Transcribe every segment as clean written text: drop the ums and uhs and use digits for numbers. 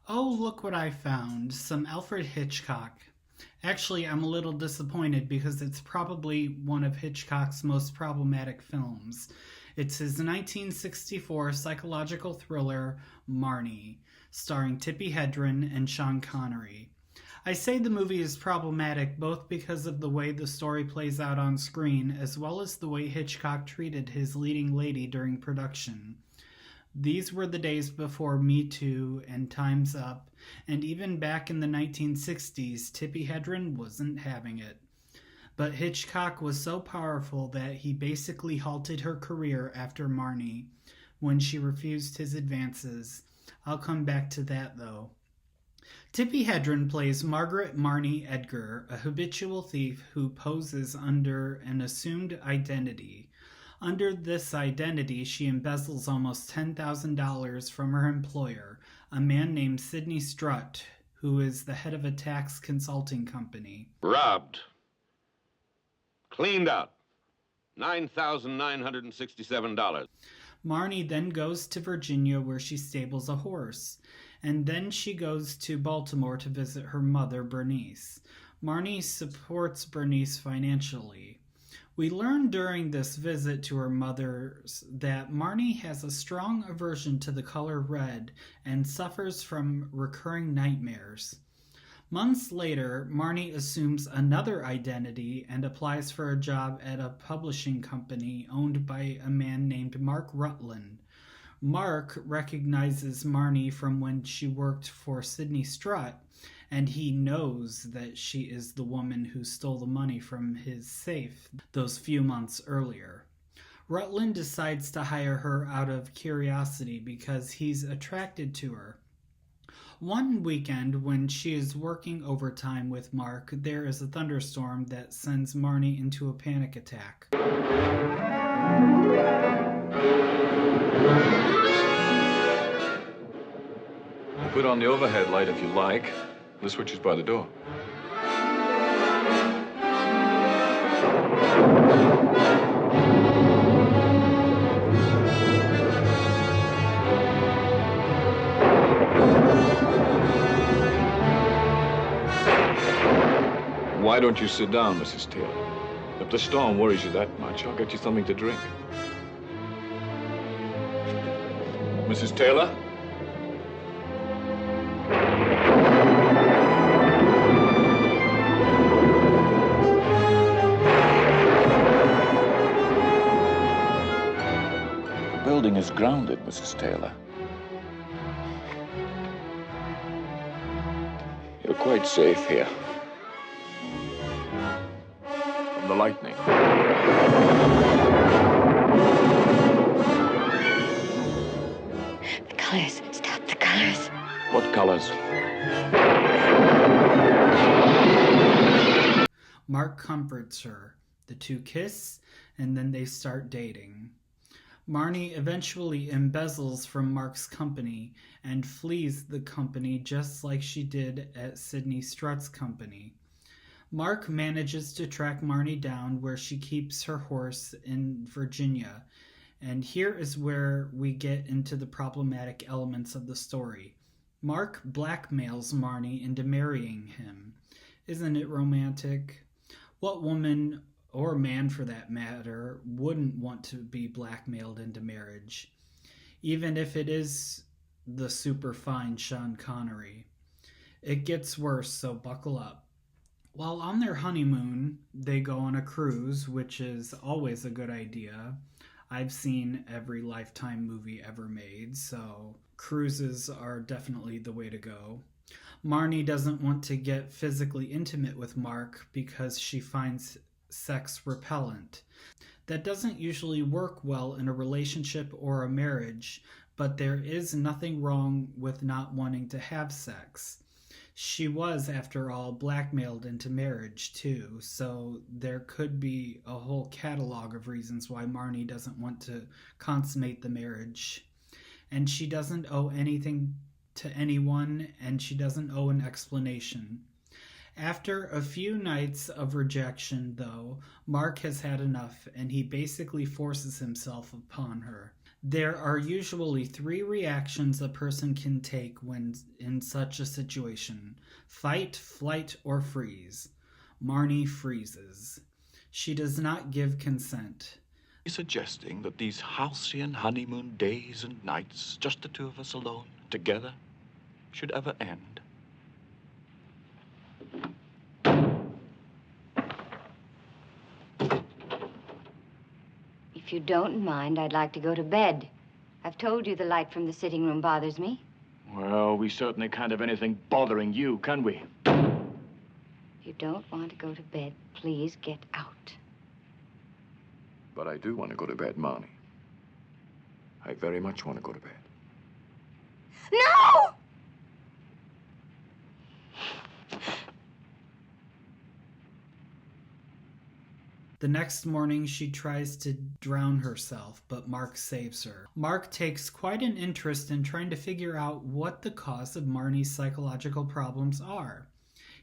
Oh, look what I found. Some Alfred Hitchcock. Actually, I'm a little disappointed because it's probably one of Hitchcock's most problematic films. It's his 1964 psychological thriller, Marnie, starring Tippi Hedren and Sean Connery. I say the movie is problematic both because of the way the story plays out on screen as well as the way Hitchcock treated his leading lady during production. These were the days before Me Too and Time's Up, and even back in the 1960s, Tippi Hedren wasn't having it. But Hitchcock was so powerful that he basically halted her career after Marnie when she refused his advances. I'll come back to that though. Tippi Hedren plays Margaret Marnie Edgar, a habitual thief who poses under an assumed identity. Under this identity, she embezzles almost $10,000 from her employer, a man named Sidney Strutt, who is the head of a tax consulting company. Robbed. Cleaned out. $9,967. Marnie then goes to Virginia where she stables a horse, and then she goes to Baltimore to visit her mother, Bernice. Marnie supports Bernice financially. We learn during this visit to her mother's that Marnie has a strong aversion to the color red and suffers from recurring nightmares. Months later, Marnie assumes another identity and applies for a job at a publishing company owned by a man named Mark Rutland. Mark recognizes Marnie from when she worked for Sidney Strutt, and he knows that she is the woman who stole the money from his safe those few months earlier. Rutland decides to hire her out of curiosity because he's attracted to her. One weekend, when she is working overtime with Mark, there is a thunderstorm that sends Marnie into a panic attack. Put on the overhead light if you like. The switch is by the door. Why don't you sit down, Mrs. Taylor? If the storm worries you that much, I'll get you something to drink. Mrs. Taylor? The building is grounded, Mrs. Taylor. You're quite safe here. From the lightning. The colors. Stop the colors. What colors? Mark comforts her. The two kiss, and then they start dating. Marnie eventually embezzles from Mark's company and flees the company just like she did at Sidney Strutt's company. Mark manages to track Marnie down where she keeps her horse in Virginia, and here is where we get into the problematic elements of the story. Mark blackmails Marnie into marrying him. Isn't it romantic? What woman, or man for that matter, wouldn't want to be blackmailed into marriage, even if it is the super fine Sean Connery? It gets worse, so buckle up. While on their honeymoon, they go on a cruise, which is always a good idea. I've seen every Lifetime movie ever made, so cruises are definitely the way to go. Marnie doesn't want to get physically intimate with Mark because she finds sex repellent. That doesn't usually work well in a relationship or a marriage, but there is nothing wrong with not wanting to have sex. She was, after all, blackmailed into marriage too, so there could be a whole catalog of reasons why Marnie doesn't want to consummate the marriage. And she doesn't owe anything to anyone, and she doesn't owe an explanation. After a few nights of rejection, though, Mark has had enough, and he basically forces himself upon her. There are usually 3 reactions a person can take when in such a situation: fight, flight, or freeze. Marnie freezes. She does not give consent. Suggesting that these halcyon honeymoon days and nights, just the 2 of us alone, together, should ever end. If you don't mind, I'd like to go to bed. I've told you the light from the sitting room bothers me. Well, we certainly can't have anything bothering you, can we? If you don't want to go to bed, please get out. But I do want to go to bed, Marnie. I very much want to go to bed. No! The next morning, she tries to drown herself, but Mark saves her. Mark takes quite an interest in trying to figure out what the cause of Marnie's psychological problems are.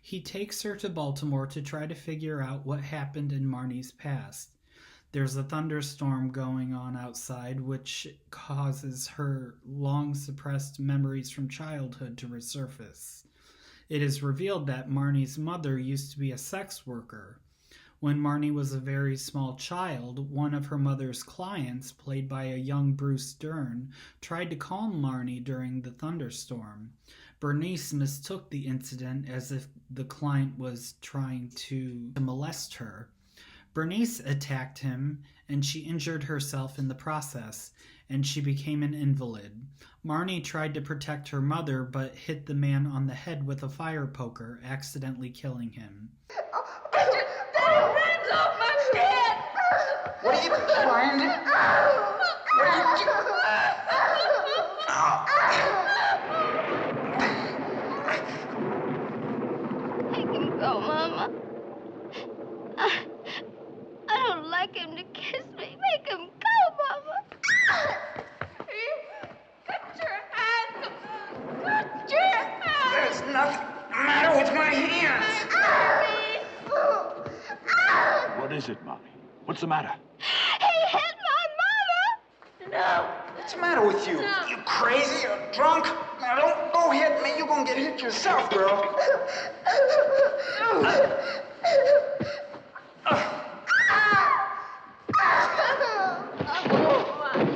He takes her to Baltimore to try to figure out what happened in Marnie's past. There's a thunderstorm going on outside, which causes her long-suppressed memories from childhood to resurface. It is revealed that Marnie's mother used to be a sex worker. When Marnie was a very small child, one of her mother's clients, played by a young Bruce Dern, tried to calm Marnie during the thunderstorm. Bernice mistook the incident as if the client was trying to molest her. Bernice attacked him, and she injured herself in the process, and she became an invalid. Marnie tried to protect her mother, but hit the man on the head with a fire poker, accidentally killing him. Hands off my head! What are you trying to... What are you doing? Make him go, Mama. I don't like him to kiss me. Make him go, Mama. Put your hands up. Put your hands. There's nothing the matter with my hands. What is it, Marnie? What's the matter? He hit my mama. No. What's the matter with you? No. You crazy or drunk? Now, don't go hit me. You're gonna get hit yourself, girl. Oh, my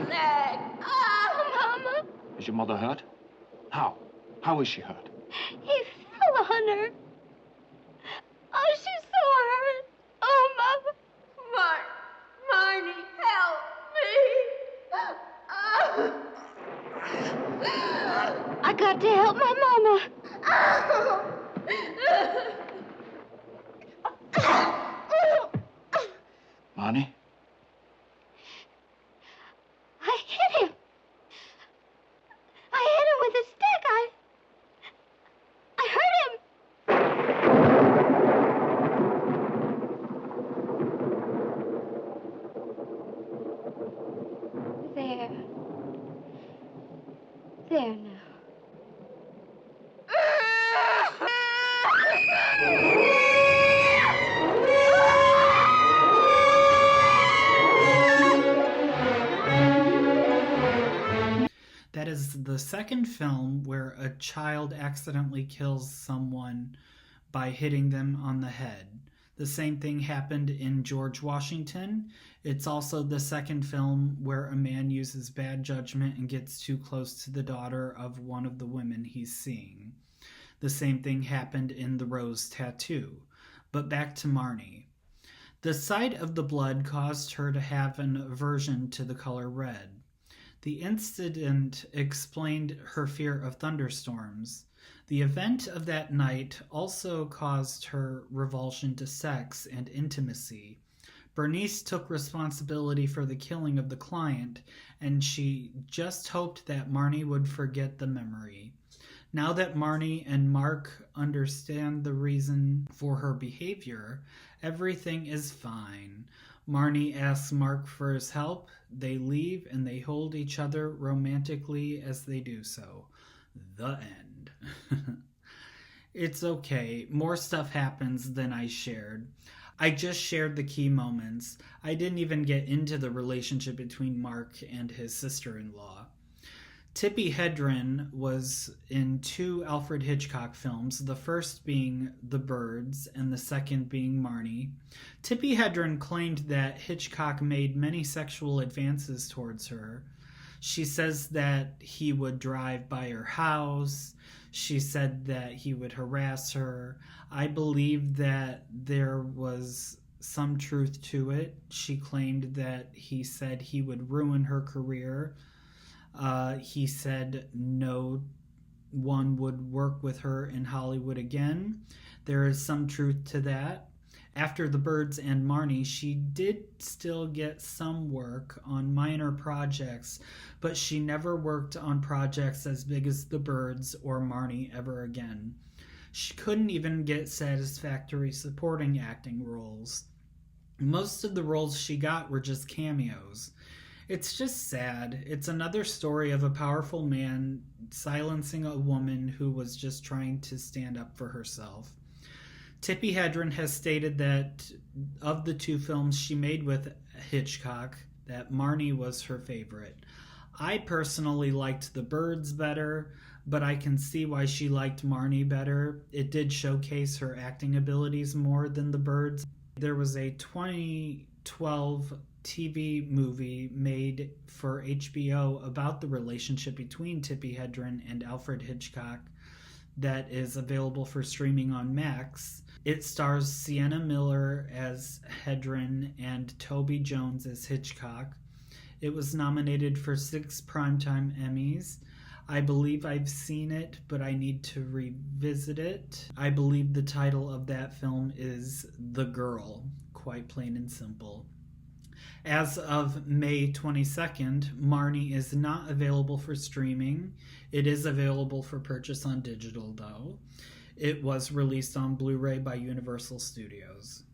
leg. Oh, Mama. Is your mother hurt? How? How is she hurt? He fell on her. Oh, she's so hurt. Oh, Mama. Marnie, help me. I got to help my mama. Marnie? I hit him. I hit him with a stick. I hurt him. There. There now. That is the second film where a child accidentally kills someone by hitting them on the head. The same thing happened in George Washington. It's also the second film where a man uses bad judgment and gets too close to the daughter of one of the women he's seeing. The same thing happened in The Rose Tattoo. But back to Marnie. The sight of the blood caused her to have an aversion to the color red. The incident explained her fear of thunderstorms. The event of that night also caused her revulsion to sex and intimacy. Bernice took responsibility for the killing of the client, and she just hoped that Marnie would forget the memory. Now that Marnie and Mark understand the reason for her behavior, everything is fine. Marnie asks Mark for his help, they leave, and they hold each other romantically as they do so. The end. It's okay. More stuff happens than I shared. I just shared the key moments. I didn't even get into the relationship between Mark and his sister-in-law. Tippi Hedren was in 2 Alfred Hitchcock films, the first being The Birds and the second being Marnie. Tippi Hedren claimed that Hitchcock made many sexual advances towards her. She says that he would drive by her house. She said that he would harass her. I believe that there was some truth to it. She claimed that he said he would ruin her career. He said no one would work with her in Hollywood again. There is some truth to that. After The Birds and Marnie, she did still get some work on minor projects, but she never worked on projects as big as The Birds or Marnie ever again. She couldn't even get satisfactory supporting acting roles. Most of the roles she got were just cameos. It's just sad. It's another story of a powerful man silencing a woman who was just trying to stand up for herself. Tippi Hedren has stated that of the 2 films she made with Hitchcock, that Marnie was her favorite. I personally liked The Birds better, but I can see why she liked Marnie better. It did showcase her acting abilities more than The Birds. There was a 2012 TV movie made for HBO about the relationship between Tippi Hedren and Alfred Hitchcock that is available for streaming on Max. It stars Sienna Miller as Hedren and Toby Jones as Hitchcock. It was nominated for 6 Primetime Emmys. I believe I've seen it, but I need to revisit it. I believe the title of that film is The Girl, quite plain and simple. As of May 22nd, Marnie is not available for streaming. It is available for purchase on digital, though. It was released on Blu-ray by Universal Studios.